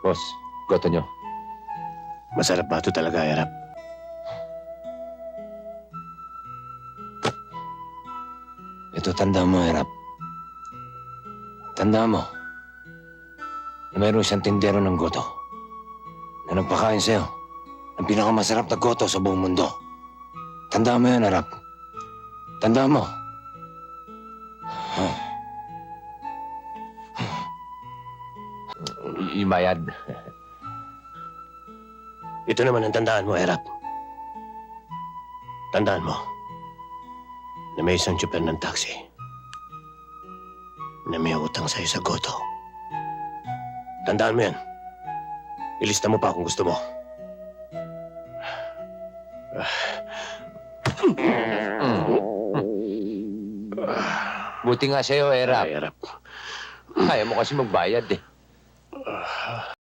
Boss, goto nyo. Masarap ba ito talaga, Erap? Ito, tanda mo, Erap. Tanda mo na mayroon siyang tindero ng goto na nagpakain sa'yo ng pinakamasarap na goto sa buong mundo. Tanda mo yan, Erap. Tanda mo. Imayad. Ito naman ang tandaan mo, Erap. Tandaan mo na may isang tsuper ng taxi na may utang sa'yo sa goto. Tandaan mo yan. Ilista mo pa kung gusto mo. Buti nga sa'yo, Erap. Ay, Erap. Kaya mo kasi magbayad eh.